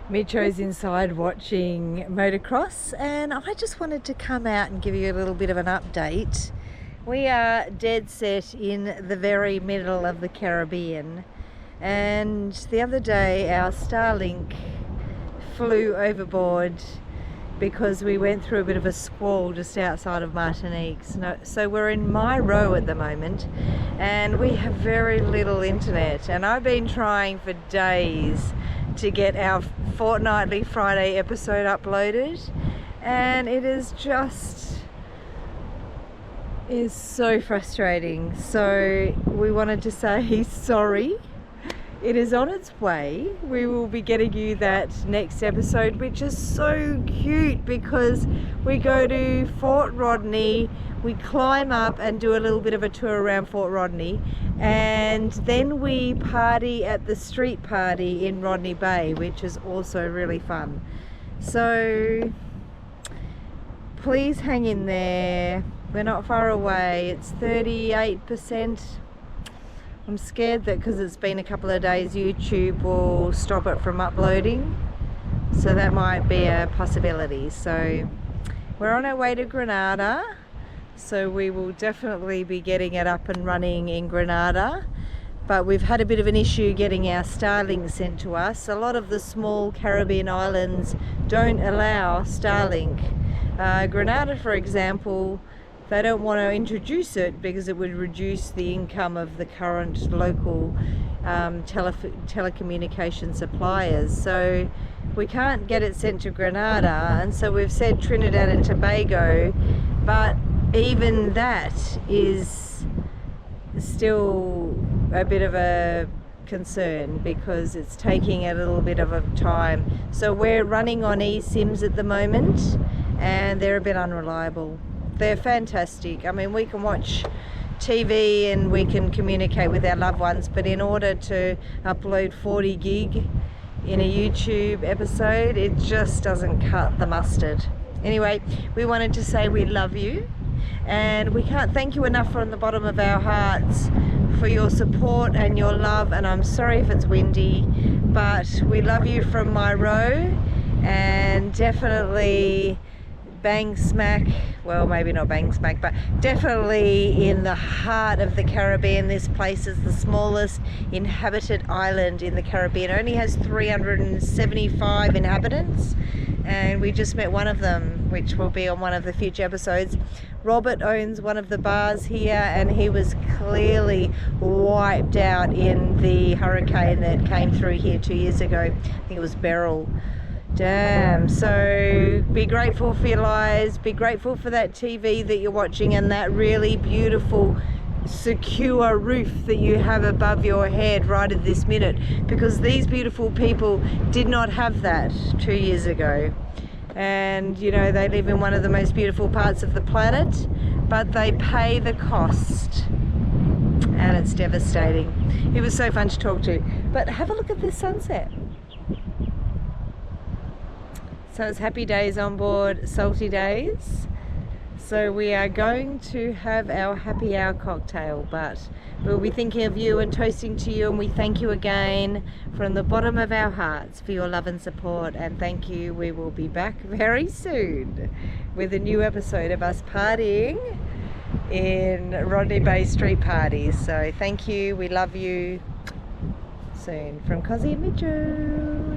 Mitcho's inside watching motocross, and I just wanted to come out and give you a little bit of an update. We are dead set in the very middle of the Caribbean, and the other day our Starlink flew overboard because we went through a bit of a squall just outside of Martinique. So we're in my row at the moment, and we have very little internet, and I've been trying for days to get our fortnightly Friday episode uploaded, and it is so frustrating. So we wanted to say sorry. It is on its way. We will be getting you that next episode, which is so cute because we go to Fort Rodney, we climb up and do a little bit of a tour around Fort Rodney, and then we party at the street party in Rodney Bay, which is also really fun. So please hang in there. We're not far away. It's 38%. I'm scared that because it's been a couple of days, YouTube will stop it from uploading. So that might be a possibility. So we're on our way to Grenada. So we will definitely be getting it up and running in Grenada. But we've had a bit of an issue getting our Starlink sent to us. A lot of the small Caribbean islands don't allow Starlink. Grenada, for example, they don't want to introduce it because it would reduce the income of the current local telecommunication suppliers. So we can't get it sent to Grenada, and so we've said Trinidad and Tobago, but even that is still a bit of a concern because it's taking a little bit of a time. So we're running on eSIMs at the moment, and they're a bit unreliable. They're fantastic. I mean, we can watch TV and we can communicate with our loved ones, but in order to upload 40 gig in a YouTube episode, it just doesn't cut the mustard. Anyway, we wanted to say we love you, and we can't thank you enough from the bottom of our hearts for your support and your love. And I'm sorry if it's windy, but we love you from my row, and definitely bang smack, well, maybe not bang smack, but definitely in the heart of the Caribbean. This place is the smallest inhabited island in the Caribbean. It only has 375 inhabitants, and we just met one of them, which will be on one of the future episodes. Robert owns one of the bars here, and he was clearly wiped out in the hurricane that came through here 2 years ago. I think it was Beryl. Damn. So be grateful for your lives, be grateful for that TV that you're watching and that really beautiful secure roof that you have above your head right at this minute, because these beautiful people did not have that 2 years ago. And you know, they live in one of the most beautiful parts of the planet, but they pay the cost, and it's devastating. It was so fun to talk to. But have a look at this sunset. So it's happy days on board, salty days. So we are going to have our happy hour cocktail, but we'll be thinking of you and toasting to you, and we thank you again from the bottom of our hearts for your love and support, and thank you. We will be back very soon with a new episode of us partying in Rodney Bay Street Party. So thank you, we love you. Soon from Cozzy Mitcho.